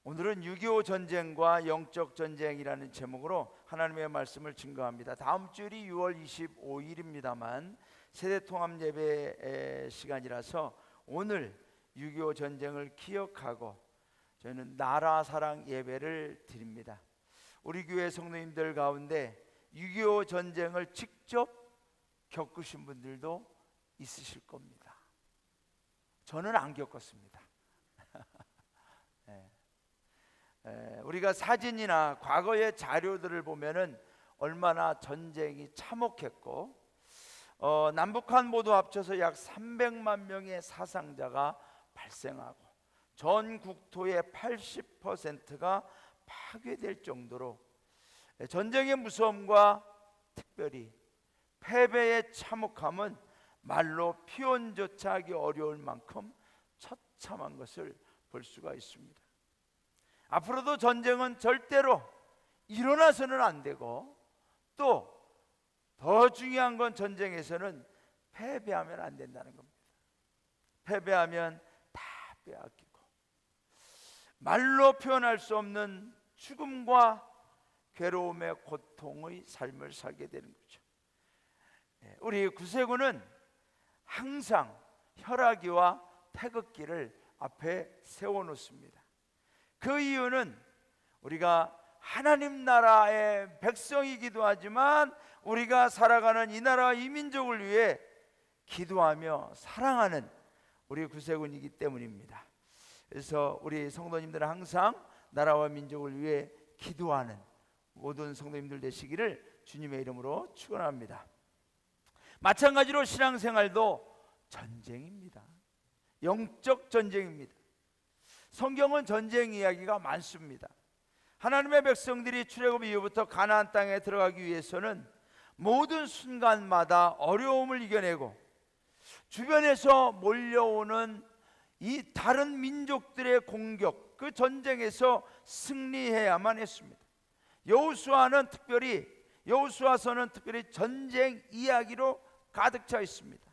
오늘은 6.25 전쟁과 영적 전쟁이라는 제목으로 하나님의 말씀을 증거합니다. 다음 주일이 6월 25일입니다만 세대통합 예배 시간이라서 오늘 6.25 전쟁을 기억하고 저희는 나라 사랑 예배를 드립니다. 우리 교회 성도님들 가운데 6.25 전쟁을 직접 겪으신 분들도 있으실 겁니다. 저는 안 겪었습니다. 네. 우리가 사진이나 과거의 자료들을 보면은 얼마나 전쟁이 참혹했고 남북한 모두 합쳐서 약 300만 명의 사상자가 발생하고 전 국토의 80%가 파괴될 정도로 전쟁의 무서움과 특별히 패배의 참혹함은 말로 표현조차 하기 어려울 만큼 처참한 것을 볼 수가 있습니다. 앞으로도 전쟁은 절대로 일어나서는 안 되고 또 더 중요한 건 전쟁에서는 패배하면 안 된다는 겁니다. 패배하면 다 빼앗기고 말로 표현할 수 없는 죽음과 괴로움의 고통의 삶을 살게 되는 거죠. 우리 구세군은 항상 혈압기와 태극기를 앞에 세워놓습니다. 그 이유는 우리가 하나님 나라의 백성이기도 하지만 우리가 살아가는 이 나라와 이 민족을 위해 기도하며 사랑하는 우리 구세군이기 때문입니다. 그래서 우리 성도님들은 항상 나라와 민족을 위해 기도하는 모든 성도님들 되시기를 주님의 이름으로 축원합니다. 마찬가지로 신앙생활도 전쟁입니다. 영적 전쟁입니다. 성경은 전쟁 이야기가 많습니다. 하나님의 백성들이 출애굽 이후부터 가나안 땅에 들어가기 위해서는 모든 순간마다 어려움을 이겨내고 주변에서 몰려오는 이 다른 민족들의 공격, 그 전쟁에서 승리해야만 했습니다. 여호수아서는 특별히 전쟁 이야기로 가득 차 있습니다.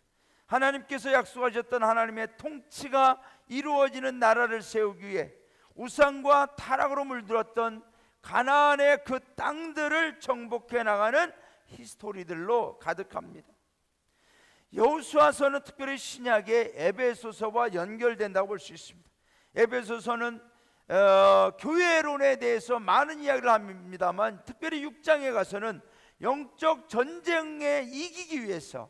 하나님께서 약속하셨던 하나님의 통치가 이루어지는 나라를 세우기 위해 우상과 타락으로 물들었던 가나안의 그 땅들을 정복해 나가는 히스토리들로 가득합니다. 여호수아서는 특별히 신약의 에베소서와 연결된다고 볼 수 있습니다. 에베소서는 교회론에 대해서 많은 이야기를 합니다만 특별히 6장에 가서는 영적 전쟁에 이기기 위해서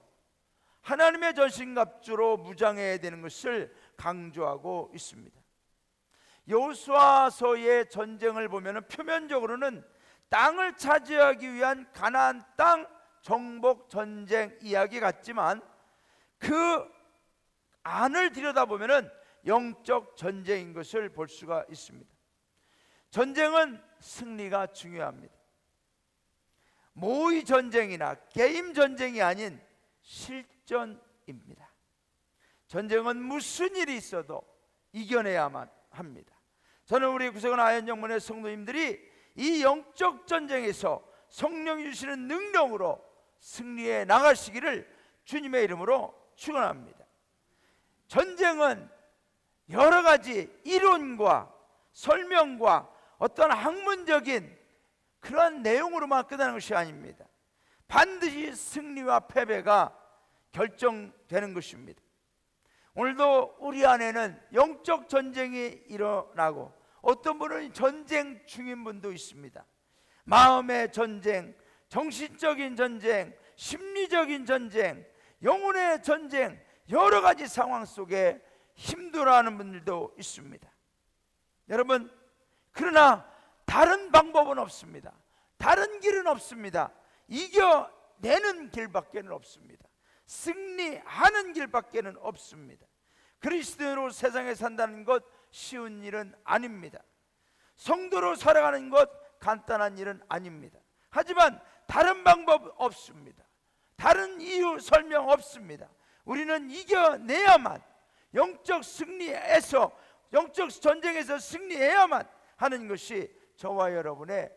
하나님의 전신갑주로 무장해야 되는 것을 강조하고 있습니다. 여호수아서의 전쟁을 보면 표면적으로는 땅을 차지하기 위한 가나안 땅 정복 전쟁 이야기 같지만 그 안을 들여다보면 영적 전쟁인 것을 볼 수가 있습니다. 전쟁은 승리가 중요합니다. 모의 전쟁이나 게임 전쟁이 아닌 실전입니다. 전쟁은 무슨 일이 있어도 이겨내야만 합니다. 저는 우리 구세군 아현영문의 성도님들이 이 영적 전쟁에서 성령이 주시는 능력으로 승리해 나가시기를 주님의 이름으로 축원합니다. 전쟁은 여러 가지 이론과 설명과 어떤 학문적인 그런 내용으로만 끝나는 것이 아닙니다. 반드시 승리와 패배가 결정되는 것입니다. 오늘도 우리 안에는 영적 전쟁이 일어나고 어떤 분은 전쟁 중인 분도 있습니다. 마음의 전쟁, 정신적인 전쟁, 심리적인 전쟁, 영혼의 전쟁, 여러 가지 상황 속에 힘들어하는 분들도 있습니다. 여러분, 그러나 다른 방법은 없습니다. 다른 길은 없습니다. 이겨내는 길밖에는 없습니다. 승리하는 길밖에는 없습니다. 그리스도로 세상에 산다는 것 쉬운 일은 아닙니다. 성도로 살아가는 것 간단한 일은 아닙니다. 하지만 다른 방법 없습니다. 다른 이유 설명 없습니다. 우리는 이겨내야만 영적 승리에서 영적 전쟁에서 승리해야만 하는 것이 저와 여러분의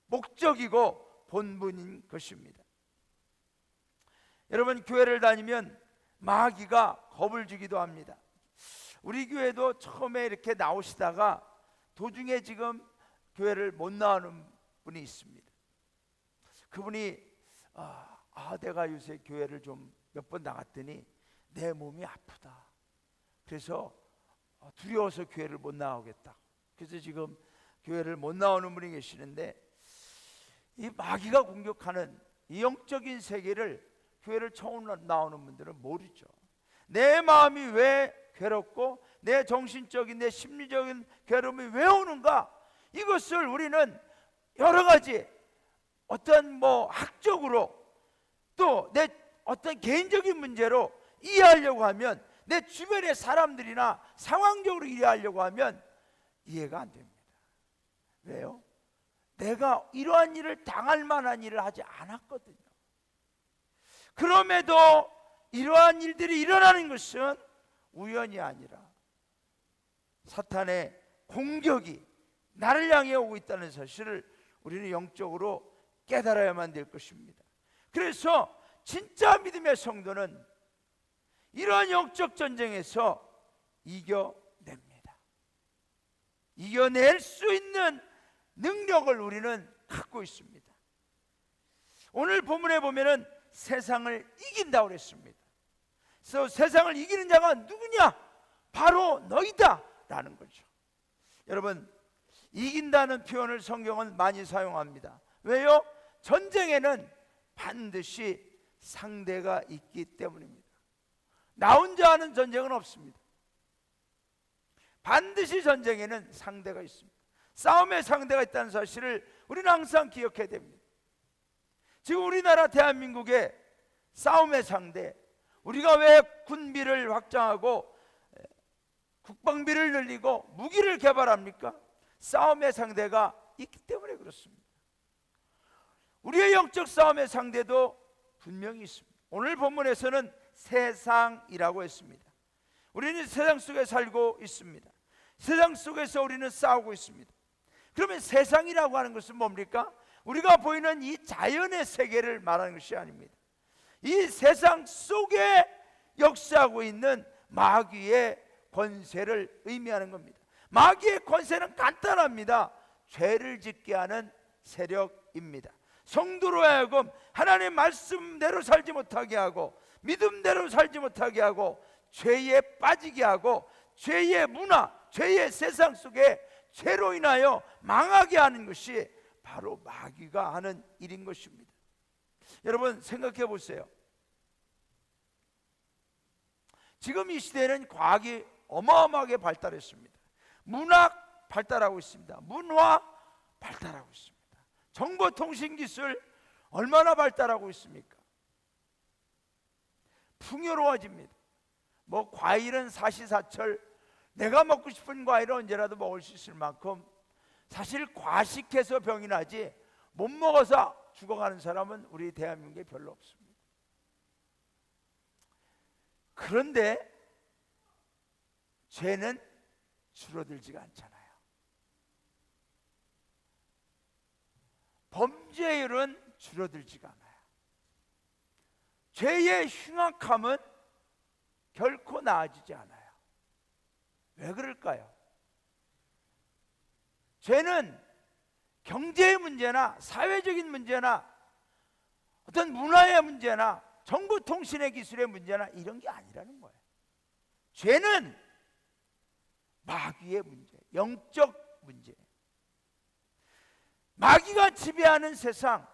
목적이고 본분인 것입니다. 여러분, 교회를 다니면 마귀가 겁을 주기도 합니다. 우리 교회도 처음에 이렇게 나오시다가 도중에 지금 교회를 못 나오는 분이 있습니다. 그분이 내가 요새 교회를 좀 몇 번 나갔더니 내 몸이 아프다. 그래서 두려워서 교회를 못 나오겠다. 그래서 지금 교회를 못 나오는 분이 계시는데, 이 마귀가 공격하는 이 영적인 세계를 교회를 처음 나오는 분들은 모르죠. 내 마음이 왜 괴롭고 내 정신적인, 내 심리적인 괴로움이 왜 오는가, 이것을 우리는 여러 가지 어떤 학적으로 또 내 어떤 개인적인 문제로 이해하려고 하면, 내 주변의 사람들이나 상황적으로 이해하려고 하면 이해가 안 됩니다. 왜요? 내가 이러한 일을 당할 만한 일을 하지 않았거든요. 그럼에도 이러한 일들이 일어나는 것은 우연이 아니라 사탄의 공격이 나를 향해 오고 있다는 사실을 우리는 영적으로 깨달아야만 될 것입니다. 그래서 진짜 믿음의 성도는 이러한 영적 전쟁에서 이겨냅니다. 이겨낼 수 있는 능력을 우리는 갖고 있습니다. 오늘 본문에 보면은 세상을 이긴다고 그랬습니다. 그래서 세상을 이기는 자가 누구냐? 바로 너희다 라는 거죠. 여러분, 이긴다는 표현을 성경은 많이 사용합니다. 왜요? 전쟁에는 반드시 상대가 있기 때문입니다. 나 혼자 하는 전쟁은 없습니다. 반드시 전쟁에는 상대가 있습니다. 싸움의 상대가 있다는 사실을 우리는 항상 기억해야 됩니다. 지금 우리나라 대한민국의 싸움의 상대, 우리가 왜 군비를 확장하고 국방비를 늘리고 무기를 개발합니까? 싸움의 상대가 있기 때문에 그렇습니다. 우리의 영적 싸움의 상대도 분명히 있습니다. 오늘 본문에서는 세상이라고 했습니다. 우리는 세상 속에 살고 있습니다. 세상 속에서 우리는 싸우고 있습니다. 그러면 세상이라고 하는 것은 뭡니까? 우리가 보이는 이 자연의 세계를 말하는 것이 아닙니다. 이 세상 속에 역사하고 있는 마귀의 권세를 의미하는 겁니다. 마귀의 권세는 간단합니다. 죄를 짓게 하는 세력입니다. 성도로 하여금 하나님의 말씀대로 살지 못하게 하고 믿음대로 살지 못하게 하고 죄에 빠지게 하고 죄의 문화, 죄의 세상 속에 죄로 인하여 망하게 하는 것이 바로 마귀가 하는 일인 것입니다. 여러분 생각해 보세요. 지금 이 시대는 과학이 어마어마하게 발달했습니다. 문학 발달하고 있습니다. 문화 발달하고 있습니다. 정보통신기술 얼마나 발달하고 있습니까? 풍요로워집니다. 과일은 사시사철, 내가 먹고 싶은 과일은 언제라도 먹을 수 있을 만큼, 사실 과식해서 병이 나지 못 먹어서 죽어가는 사람은 우리 대한민국에 별로 없습니다. 그런데 죄는 줄어들지가 않잖아요. 범죄율은 줄어들지가 않아요. 죄의 흉악함은 결코 나아지지 않아요. 왜 그럴까요? 죄는 경제의 문제나 사회적인 문제나 어떤 문화의 문제나 정보통신의 기술의 문제나 이런 게 아니라는 거예요. 죄는 마귀의 문제, 영적 문제. 마귀가 지배하는 세상,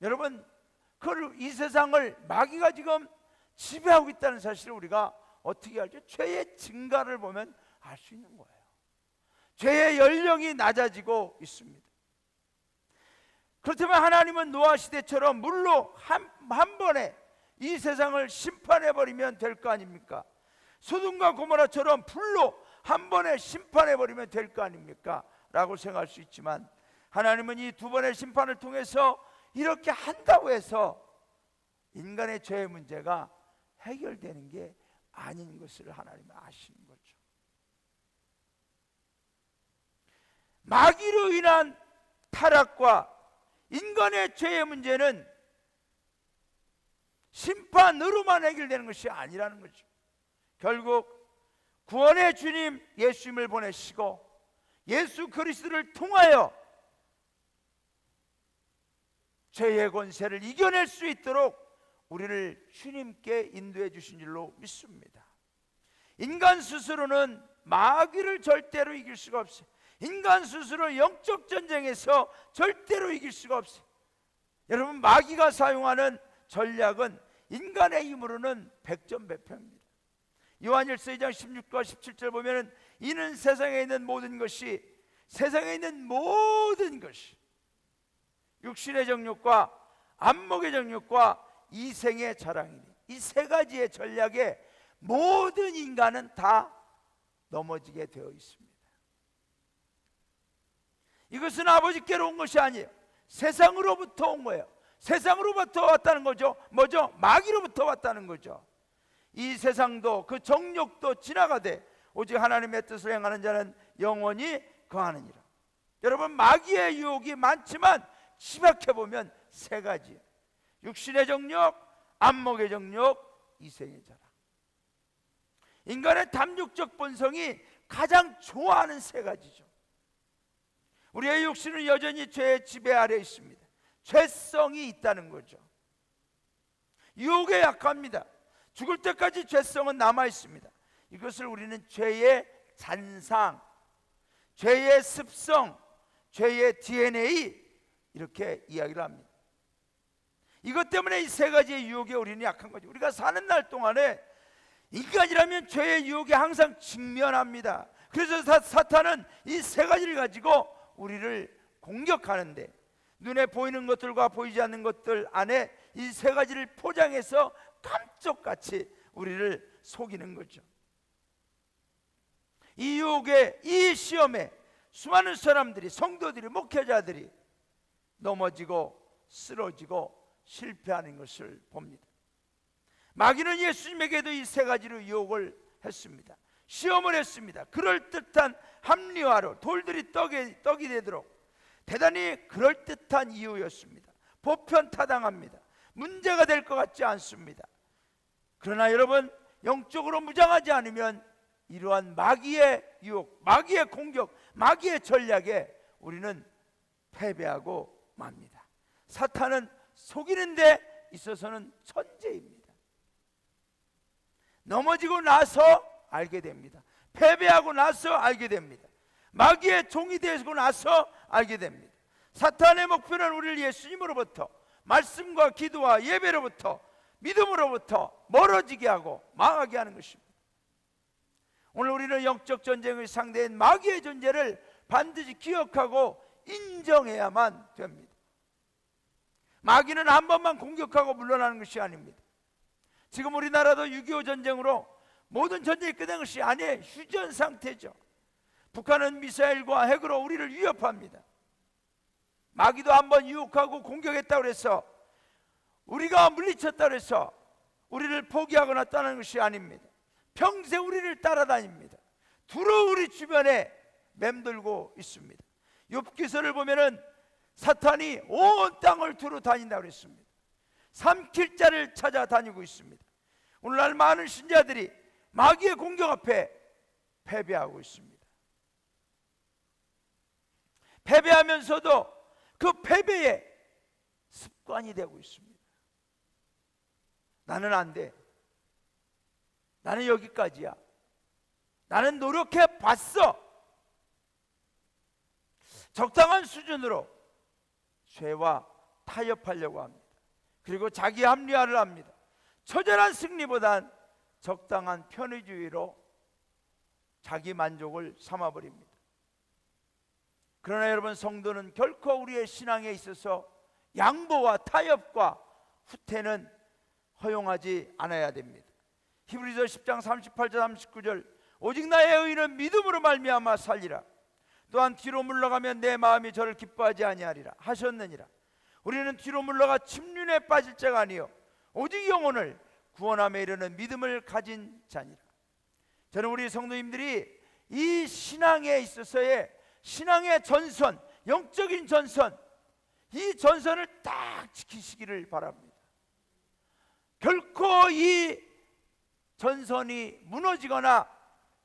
여러분 이 세상을 마귀가 지금 지배하고 있다는 사실을 우리가 어떻게 알죠? 죄의 증가를 보면 알 수 있는 거예요. 죄의 연령이 낮아지고 있습니다. 그렇다면 하나님은 노아 시대처럼 물로 한 번에 이 세상을 심판해버리면 될 거 아닙니까? 소돔과 고모라처럼 불로 한 번에 심판해버리면 될 거 아닙니까? 라고 생각할 수 있지만, 하나님은 이 두 번의 심판을 통해서 이렇게 한다고 해서 인간의 죄의 문제가 해결되는 게 아닌 것을 하나님은 아시는 거죠. 마귀로 인한 타락과 인간의 죄의 문제는 심판으로만 해결되는 것이 아니라는 거죠. 결국 구원의 주님 예수님을 보내시고 예수 그리스도를 통하여 죄의 권세를 이겨낼 수 있도록 우리를 주님께 인도해 주신 줄로 믿습니다. 인간 스스로는 마귀를 절대로 이길 수가 없어요. 인간 스스로 영적 전쟁에서 절대로 이길 수가 없어요. 여러분, 마귀가 사용하는 전략은 인간의 힘으로는 백전백패입니다. 요한일서 2장 16과 17절 보면은 이는 세상에 있는 모든 것이 육신의 정욕과 안목의 정욕과 이생의 자랑이니, 이 세 가지의 전략에 모든 인간은 다 넘어지게 되어 있습니다. 이것은 아버지께로 온 것이 아니에요. 세상으로부터 온 거예요. 세상으로부터 왔다는 거죠. 뭐죠? 마귀로부터 왔다는 거죠. 이 세상도 그 정욕도 지나가되 오직 하나님의 뜻을 행하는 자는 영원히 거하느니라. 여러분, 마귀의 유혹이 많지만 집약해보면 세 가지: 육신의 정욕, 안목의 정욕, 이생의 자랑. 인간의 탐욕적 본성이 가장 좋아하는 세 가지죠. 우리의 육신은 여전히 죄의 지배 아래 있습니다. 죄성이 있다는 거죠. 유혹에 약합니다. 죽을 때까지 죄성은 남아 있습니다. 이것을 우리는 죄의 잔상, 죄의 습성, 죄의 DNA 이렇게 이야기를 합니다. 이것 때문에 이 세 가지의 유혹에 우리는 약한 거죠. 우리가 사는 날 동안에 인간이라면 죄의 유혹에 항상 직면합니다. 그래서 사탄은 이 세 가지를 가지고 우리를 공격하는데, 눈에 보이는 것들과 보이지 않는 것들 안에 이 세 가지를 포장해서 감쪽같이 우리를 속이는 거죠. 이 유혹에, 이 시험에 수많은 사람들이, 성도들이, 목회자들이 넘어지고 쓰러지고 실패하는 것을 봅니다. 마귀는 예수님에게도 이 세 가지로 유혹을 했습니다. 시험을 했습니다. 그럴듯한 합리화로 돌들이 떡이 되도록 대단히 그럴듯한 이유였습니다. 보편타당합니다. 문제가 될 것 같지 않습니다. 그러나 여러분, 영적으로 무장하지 않으면 이러한 마귀의 유혹, 마귀의 공격, 마귀의 전략에 우리는 패배하고 맙니다. 사탄은 속이는 데 있어서는 천재입니다. 넘어지고 나서 알게 됩니다. 패배하고 나서 알게 됩니다. 마귀의 종이 되고 나서 알게 됩니다. 사탄의 목표는 우리를 예수님으로부터, 말씀과 기도와 예배로부터, 믿음으로부터 멀어지게 하고 망하게 하는 것입니다. 오늘 우리는 영적 전쟁의 상대인 마귀의 존재를 반드시 기억하고 인정해야만 됩니다. 마귀는 한 번만 공격하고 물러나는 것이 아닙니다. 지금 우리나라도 6.25 전쟁으로 모든 전쟁이 끝난 것이 아니에요. 휴전 상태죠. 북한은 미사일과 핵으로 우리를 위협합니다. 마귀도 한번 유혹하고 공격했다고 해서 우리가 물리쳤다고 해서 우리를 포기하거나 떠나는 것이 아닙니다. 평생 우리를 따라다닙니다. 두루 우리 주변에 맴돌고 있습니다. 욥기서를 보면은 사탄이 온 땅을 두루 다닌다고 했습니다. 삼킬 자를 찾아다니고 있습니다. 오늘날 많은 신자들이 마귀의 공격 앞에 패배하고 있습니다. 패배하면서도 그 패배의 습관이 되고 있습니다. 나는 안 돼. 나는 여기까지야. 나는 노력해 봤어. 적당한 수준으로 죄와 타협하려고 합니다. 그리고 자기 합리화를 합니다. 처절한 승리보단 적당한 편의주의로 자기 만족을 삼아버립니다. 그러나 여러분, 성도는 결코 우리의 신앙에 있어서 양보와 타협과 후퇴는 허용하지 않아야 됩니다. 히브리서 10장 38절 39절 오직 나의 의인은 믿음으로 말미암아 살리라. 또한 뒤로 물러가면 내 마음이 저를 기뻐하지 아니하리라 하셨느니라. 우리는 뒤로 물러가 침륜에 빠질 자가 아니요 오직 영혼을 구원함에 이르는 믿음을 가진 자니라. 저는 우리 성도님들이 이 신앙에 있어서의 신앙의 전선, 영적인 전선, 이 전선을 딱 지키시기를 바랍니다. 결코 이 전선이 무너지거나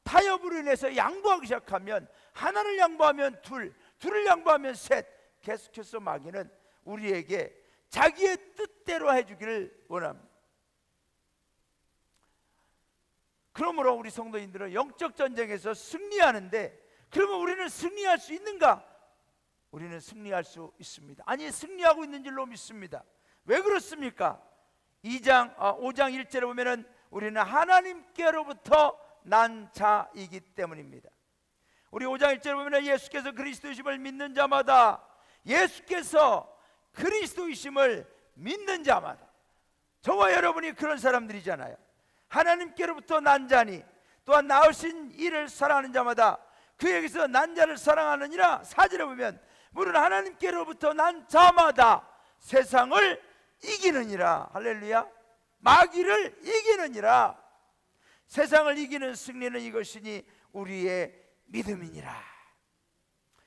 타협으로 인해서 양보하기 시작하면, 하나를 양보하면 둘을 양보하면 셋, 계속해서 마귀는 우리에게 자기의 뜻대로 해주기를 원합니다. 그러므로 우리 성도인들은 영적 전쟁에서 승리하는데, 그러면 우리는 승리할 수 있는가? 우리는 승리할 수 있습니다. 아니, 승리하고 있는 줄로 믿습니다. 왜 그렇습니까? 5장 1절에 보면은 우리는 하나님께로부터 난 자이기 때문입니다. 우리 5장 1절에 보면은 예수께서 그리스도이심을 믿는 자마다, 예수께서 그리스도이심을 믿는 자마다, 저와 여러분이 그런 사람들이잖아요. 하나님께로부터 난 자니 또한 나으신 이를 사랑하는 자마다 그에게서 난 자를 사랑하느니라. 4절에 보면 물은 하나님께로부터 난 자마다 세상을 이기느니라. 할렐루야. 마귀를 이기느니라. 세상을 이기는 승리는 이것이니 우리의 믿음이니라.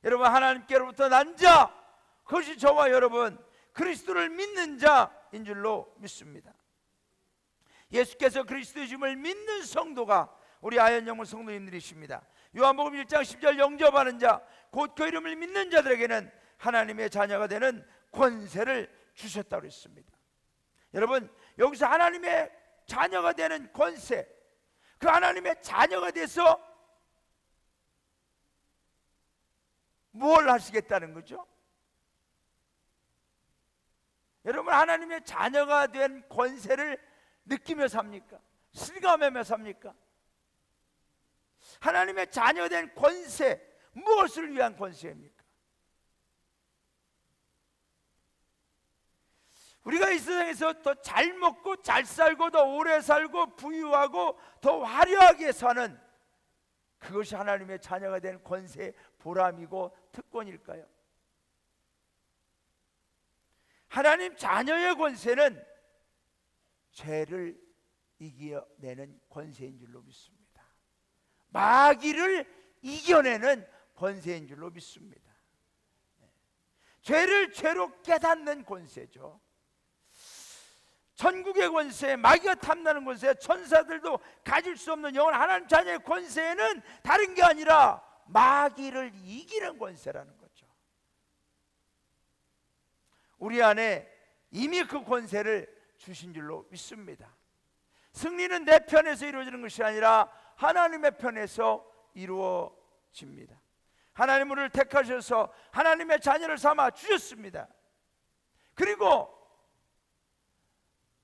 여러분, 하나님께로부터 난 자, 그것이 저와 여러분 그리스도를 믿는 자인 줄로 믿습니다. 예수께서 그리스도이심을 믿는 성도가 우리 아현영문 성도님들이십니다. 요한복음 1장 10절 영접하는 자, 곧 그 이름을 믿는 자들에게는 하나님의 자녀가 되는 권세를 주셨다고 했습니다. 여러분, 여기서 하나님의 자녀가 되는 권세, 그 하나님의 자녀가 돼서 뭘 하시겠다는 거죠? 여러분, 하나님의 자녀가 된 권세를 느끼며 삽니까? 실감하며 삽니까? 하나님의 자녀된 권세, 무엇을 위한 권세입니까? 우리가 이 세상에서 더 잘 먹고 잘 살고 더 오래 살고 부유하고 더 화려하게 사는, 그것이 하나님의 자녀가 된 권세의 보람이고 특권일까요? 하나님 자녀의 권세는 죄를 이겨내는 권세인 줄로 믿습니다. 마귀를 이겨내는 권세인 줄로 믿습니다. 죄를 죄로 깨닫는 권세죠. 천국의 권세, 마귀가 탐나는 권세, 천사들도 가질 수 없는 영원 하나님 자녀의 권세는 다른 게 아니라 마귀를 이기는 권세라는 거죠. 우리 안에 이미 그 권세를 주신 줄로 믿습니다. 승리는 내 편에서 이루어지는 것이 아니라 하나님의 편에서 이루어집니다. 하나님 우리를 택하셔서 하나님의 자녀를 삼아 주셨습니다. 그리고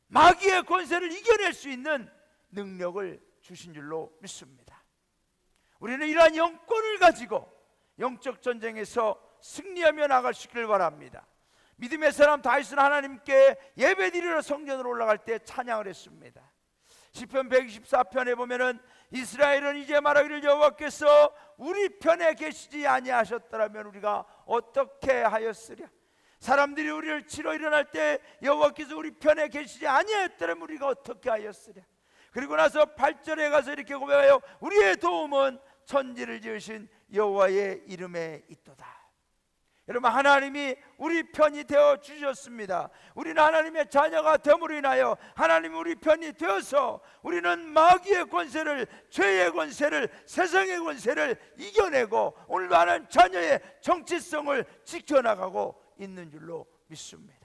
마귀의 권세를 이겨낼 수 있는 능력을 주신 줄로 믿습니다. 우리는 이러한 영권을 가지고 영적 전쟁에서 승리하며 나갈 수 있기를 바랍니다. 믿음의 사람 다윗은 하나님께 예배드리러 성전으로 올라갈 때 찬양을 했습니다. 시편 124편에 보면은 이스라엘은 이제 말하기를 여호와께서 우리 편에 계시지 아니하셨더라면 우리가 어떻게 하였으랴. 사람들이 우리를 치러 일어날 때 여호와께서 우리 편에 계시지 아니하였더라면 우리가 어떻게 하였으랴. 그리고 나서 8절에 가서 이렇게 고백하여 우리의 도움은 천지를 지으신 여호와의 이름에 있도다. 여러분, 하나님이 우리 편이 되어 주셨습니다. 우리는 하나님의 자녀가 됨으로 인하여 하나님이 우리 편이 되어서 우리는 마귀의 권세를, 죄의 권세를, 세상의 권세를 이겨내고 오늘도 하나님 자녀의 정체성을 지켜나가고 있는 줄로 믿습니다.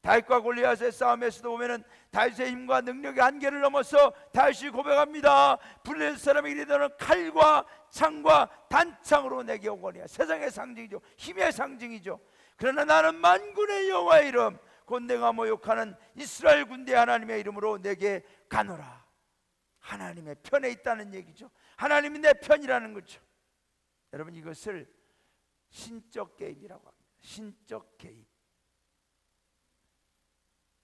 다윗과 골리앗의 싸움에서도 보면은 다윗의 힘과 능력의 한계를 넘어서 다윗이 고백합니다. 블레셋 사람에게 이르기를 칼과 창과 단창으로 내게 오거니와. 세상의 상징이죠. 힘의 상징이죠. 그러나 나는 만군의 여호와의 이름 곧 내가 모욕하는 이스라엘 군대 하나님의 이름으로 내게 가노라. 하나님의 편에 있다는 얘기죠. 하나님이 내 편이라는 거죠. 여러분, 이것을 신적 개입이라고 합니다. 신적 개입.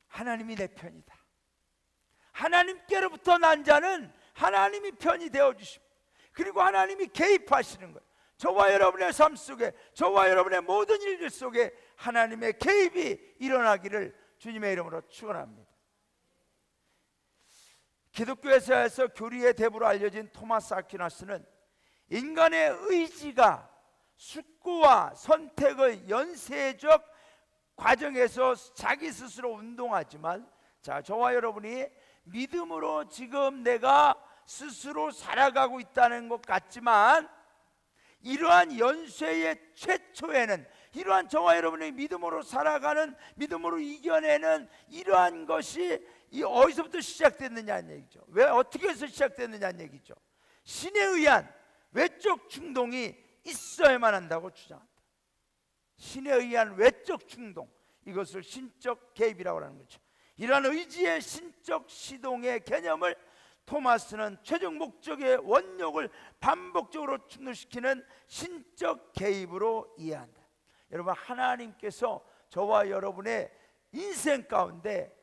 하나님이 내 편이다. 하나님께로부터 난 자는 하나님이 편이 되어주십니다. 그리고 하나님이 개입하시는 거예요. 저와 여러분의 삶 속에, 저와 여러분의 모든 일들 속에 하나님의 개입이 일어나기를 주님의 이름으로 축원합니다. 기독교에서 교리의 대부로 알려진 토마스 아퀴나스는 인간의 의지가 숙고와 선택의 연쇄적 과정에서 자기 스스로 운동하지만, 자, 저와 여러분이 믿음으로 지금 내가 스스로 살아가고 있다는 것 같지만, 이러한 연쇄의 최초에는 이러한 저와 여러분의 믿음으로 살아가는, 믿음으로 이겨내는 이러한 것이 어디서부터 시작됐느냐는 얘기죠. 왜, 어떻게 해서 시작됐느냐는 얘기죠. 신에 의한 외적 충동이 있어야만 한다고 주장한다. 신에 의한 외적 충동, 이것을 신적 개입이라고 하는 거죠. 이러한 의지의 신적 시동의 개념을 토마스는 최종 목적의 원욕을 반복적으로 충족시키는 신적 개입으로 이해한다. 여러분, 하나님께서 저와 여러분의 인생 가운데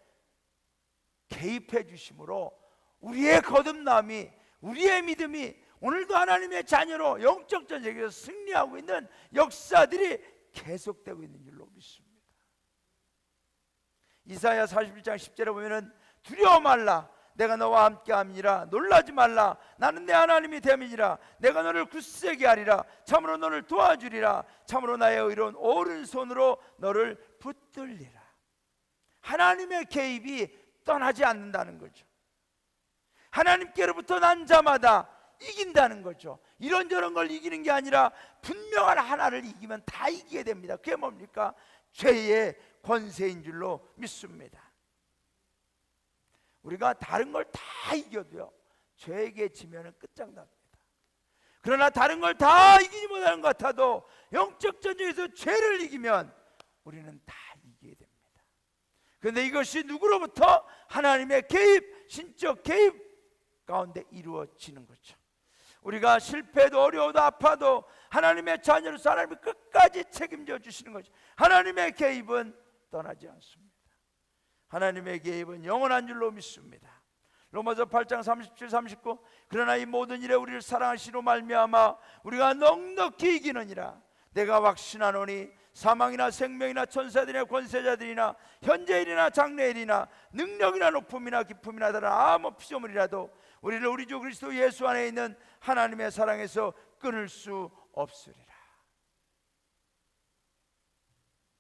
개입해 주심으로 우리의 거듭남이, 우리의 믿음이 오늘도 하나님의 자녀로 영적 전쟁에서 승리하고 있는 역사들이 계속되고 있는 줄로 믿습니다. 이사야 41장 10절에 보면은 두려워 말라, 내가 너와 함께함이니라. 놀라지 말라, 나는 내 하나님이 됨이니라. 내가 너를 굳세게 하리라. 참으로 너를 도와주리라. 참으로 나의 의로운 오른손으로 너를 붙들리라. 하나님의 개입이 떠나지 않는다는 거죠. 하나님께로부터 난 자마다 이긴다는 거죠. 이런저런 걸 이기는 게 아니라 분명한 하나를 이기면 다 이기게 됩니다. 그게 뭡니까? 죄의 권세인 줄로 믿습니다. 우리가 다른 걸 다 이겨도요, 죄에게 지면은 끝장납니다. 그러나 다른 걸 다 이기지 못하는 것 같아도 영적 전쟁에서 죄를 이기면 우리는 다 이기게 됩니다. 그런데 이것이 누구로부터? 하나님의 개입, 신적 개입 가운데 이루어지는 거죠. 우리가 실패도 어려워도 아파도 하나님의 자녀로서 하나님이 끝까지 책임져 주시는 거죠. 하나님의 개입은 떠나지 않습니다. 하나님의 개입은 영원한 줄로 믿습니다. 로마서 8장 37, 39 그러나 이 모든 일에 우리를 사랑하시로 말미암아 우리가 넉넉히 이기느니라. 내가 확신하노니 사망이나 생명이나 천사들이나 권세자들이나 현재일이나 장래일이나 능력이나 높음이나 깊음이나 다른 아무 피조물이라도 우리를 우리 주 그리스도 예수 안에 있는 하나님의 사랑에서 끊을 수 없으리라.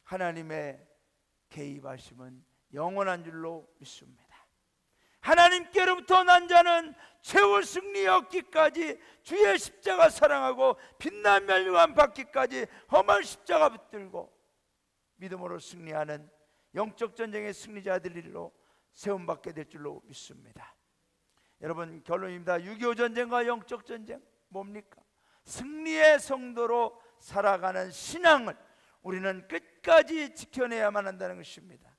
하나님의 개입하심은 영원한 줄로 믿습니다. 하나님께로부터 난 자는 최후 승리 얻기까지 주의 십자가 사랑하고 빛난 멸류관 받기까지 험한 십자가 붙들고 믿음으로 승리하는 영적 전쟁의 승리자들로 세움받게 될 줄로 믿습니다. 여러분, 결론입니다. 6.25 전쟁과 영적 전쟁 뭡니까? 승리의 성도로 살아가는 신앙을 우리는 끝까지 지켜내야만 한다는 것입니다.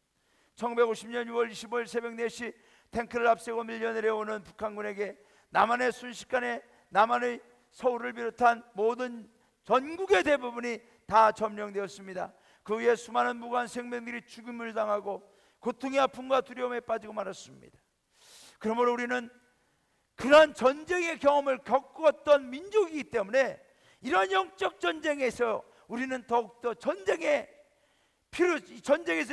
1950년 6월 25일 새벽 4시 탱크를 앞세고 밀려내려오는 북한군에게 남한의 순식간에 남한의 서울을 비롯한 모든 전국의 대부분이 다 점령되었습니다. 그 후에 수많은 무고한 생명들이 죽음을 당하고 고통의 아픔과 두려움에 빠지고 말았습니다. 그러므로 우리는 그런 전쟁의 경험을 겪었던 민족이기 때문에 이런 영적 전쟁에서 우리는 더욱더 전쟁에서의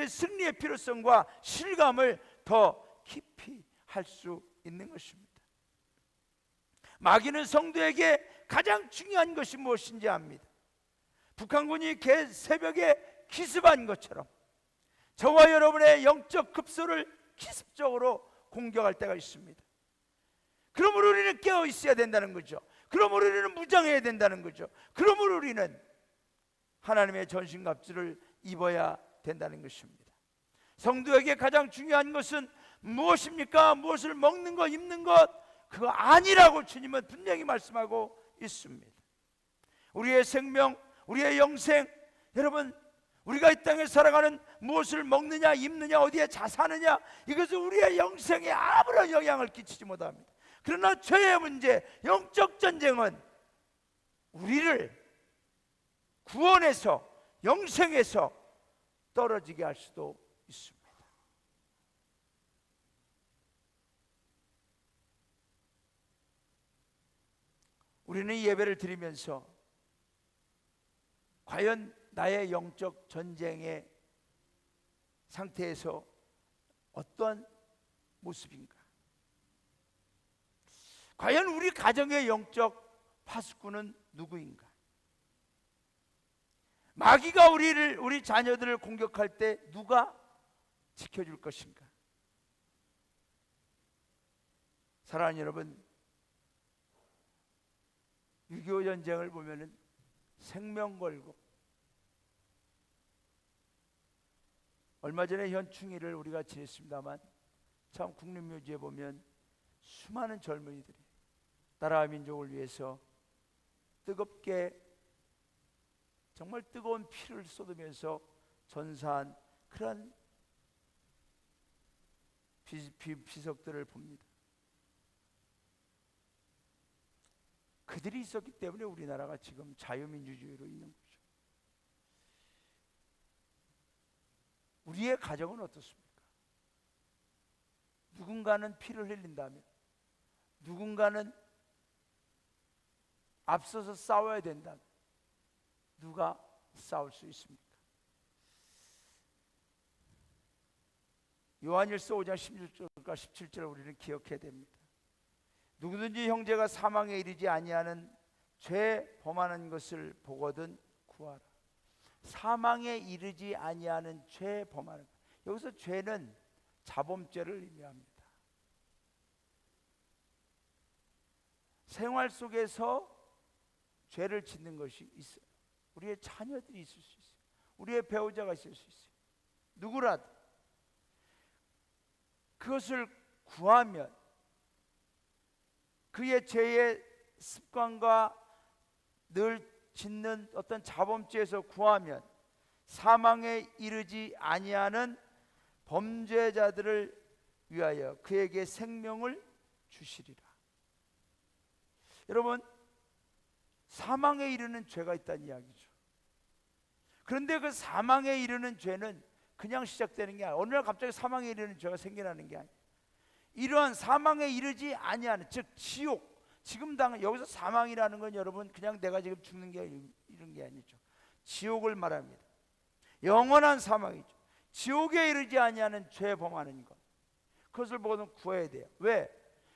승리의 필요성과 실감을 더 깊이 할 수 있는 것입니다. 마귀는 성도에게 가장 중요한 것이 무엇인지 압니다. 북한군이 새벽에 기습한 것처럼 저와 여러분의 영적 급소를 기습적으로 공격할 때가 있습니다. 그러므로 우리는 깨어 있어야 된다는 거죠. 그러므로 우리는 무장해야 된다는 거죠. 그러므로 우리는 하나님의 전신갑주를 입어야 된다는 것입니다. 성도에게 가장 중요한 것은 무엇입니까? 무엇을 먹는 것, 입는 것, 그거 아니라고 주님은 분명히 말씀하고 있습니다. 우리의 생명, 우리의 영생, 여러분, 우리가 이 땅에 살아가는 무엇을 먹느냐, 입느냐, 어디에 사느냐, 이것은 우리의 영생에 아무런 영향을 끼치지 못합니다. 그러나 죄의 문제, 영적 전쟁은 우리를 구원에서, 영생에서 떨어지게 할 수도 있습니다. 우리는 이 예배를 드리면서 과연 나의 영적 전쟁의 상태에서 어떤 모습인가? 과연 우리 가정의 영적 파수꾼은 누구인가? 마귀가 우리 자녀들을 공격할 때 누가 지켜줄 것인가? 사랑하는 여러분, 6.25 전쟁을 보면은 생명 걸고, 얼마 전에 현충일을 우리가 지냈습니다만 참 국립묘지에 보면 수많은 젊은이들이 나라와 민족을 위해서 뜨겁게, 정말 뜨거운 피를 쏟으면서 전사한 그런 비석들을 봅니다. 그들이 있었기 때문에 우리나라가 지금 자유민주주의로 있는 거죠. 우리의 가정은 어떻습니까? 누군가는 피를 흘린다면, 누군가는 앞서서 싸워야 된다면 누가 싸울 수 있습니까? 요한일서 5장 16절과 17절을 우리는 기억해야 됩니다. 누구든지 형제가 사망에 이르지 아니하는 죄 범하는 것을 보거든 구하라. 사망에 이르지 아니하는 죄 범하는 것. 여기서 죄는 자범죄를 의미합니다. 생활 속에서 죄를 짓는 것이 있어요. 우리의 자녀들이 있을 수 있어요. 우리의 배우자가 있을 수 있어요. 누구라도 그것을 구하면, 그의 죄의 습관과 늘 짓는 어떤 자범죄에서 구하면 사망에 이르지 아니하는 범죄자들을 위하여 그에게 생명을 주시리라. 여러분, 사망에 이르는 죄가 있다는 이야기죠. 그런데 그 사망에 이르는 죄는 그냥 시작되는 게 아니라 어느 날 갑자기 사망에 이르는 죄가 생겨나는 게 아니에요. 이러한 사망에 이르지 아니하는, 즉 지옥, 지금 여기서 사망이라는 건 여러분 그냥 내가 지금 죽는 게 이런 게 아니죠. 지옥을 말합니다. 영원한 사망이죠. 지옥에 이르지 아니하는 죄 범하는 것, 그것을 보고는 구해야 돼요. 왜?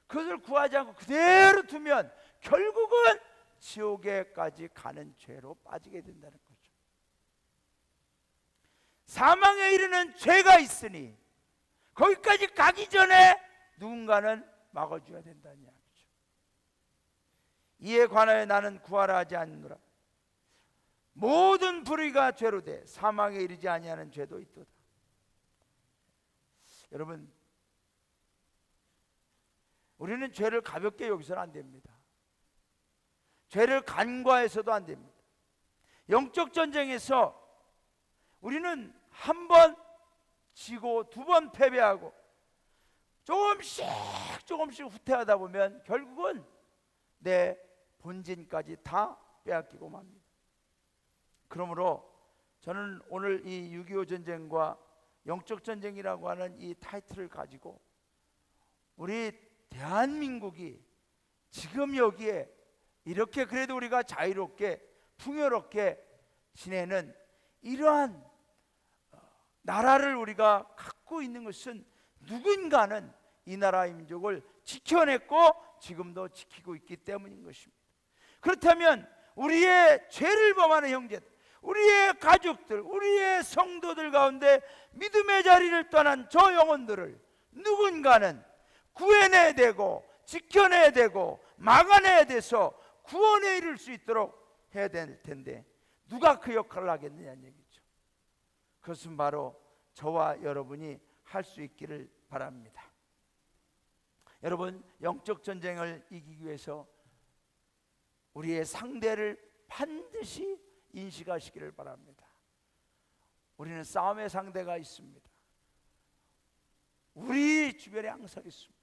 그것을 구하지 않고 그대로 두면 결국은 지옥에까지 가는 죄로 빠지게 된다는 거죠. 사망에 이르는 죄가 있으니 거기까지 가기 전에 누군가는 막아줘야 된다는 이야기죠. 이에 관하여 나는 구하라 하지 않노라. 모든 불의가 죄로 돼 사망에 이르지 아니하는 죄도 있도다. 여러분, 우리는 죄를 가볍게 여기서는 안 됩니다. 죄를 간과해서도 안 됩니다. 영적 전쟁에서 우리는 한 번 지고 두 번 패배하고 조금씩 후퇴하다 보면 결국은 내 본진까지 다 빼앗기고 맙니다. 그러므로 저는 오늘 이 6.25 전쟁과 영적 전쟁이라고 하는 이 타이틀을 가지고 우리 대한민국이 지금 여기에 이렇게 그래도 우리가 자유롭게 풍요롭게 지내는 이러한 나라를 우리가 갖고 있는 것은 누군가는 이 나라의 민족을 지켜냈고 지금도 지키고 있기 때문인 것입니다. 그렇다면 우리의 죄를 범하는 형제들, 우리의 가족들, 우리의 성도들 가운데 믿음의 자리를 떠난 저 영혼들을 누군가는 구해내야 되고 지켜내야 되고 막아내야 돼서 구원에 이를 수 있도록 해야 될 텐데 누가 그 역할을 하겠느냐는 얘기죠. 그것은 바로 저와 여러분이 할 수 있기를 바랍니다. 여러분, 영적 전쟁을 이기기 위해서 우리의 상대를 반드시 인식하시기를 바랍니다. 우리는 싸움의 상대가 있습니다. 우리 주변에 항상 있습니다.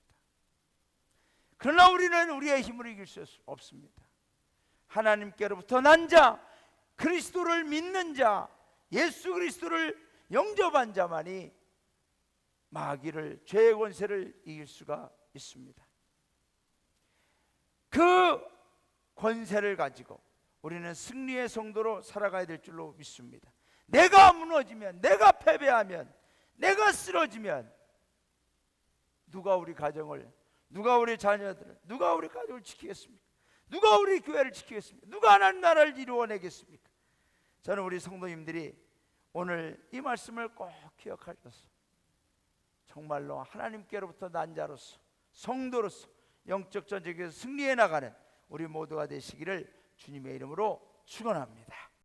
그러나 우리는 우리의 힘으로 이길 수 없습니다. 하나님께로부터 난 자, 그리스도를 믿는 자, 예수 그리스도를 영접한 자만이 마귀를, 죄의 권세를 이길 수가 있습니다. 그 권세를 가지고 우리는 승리의 성도로 살아가야 될 줄로 믿습니다. 내가 무너지면, 내가 패배하면, 내가 쓰러지면 누가 우리 가정을, 누가 우리 자녀들을, 누가 우리 가족을 지키겠습니까? 누가 우리 교회를 지키겠습니까? 누가 하나님 나라를 이루어내겠습니까? 저는 우리 성도님들이 오늘 이 말씀을 꼭 기억하셔서 정말로 하나님께로부터 난 자로서, 성도로서 영적 전쟁에서 승리해 나가는 우리 모두가 되시기를 주님의 이름으로 축원합니다.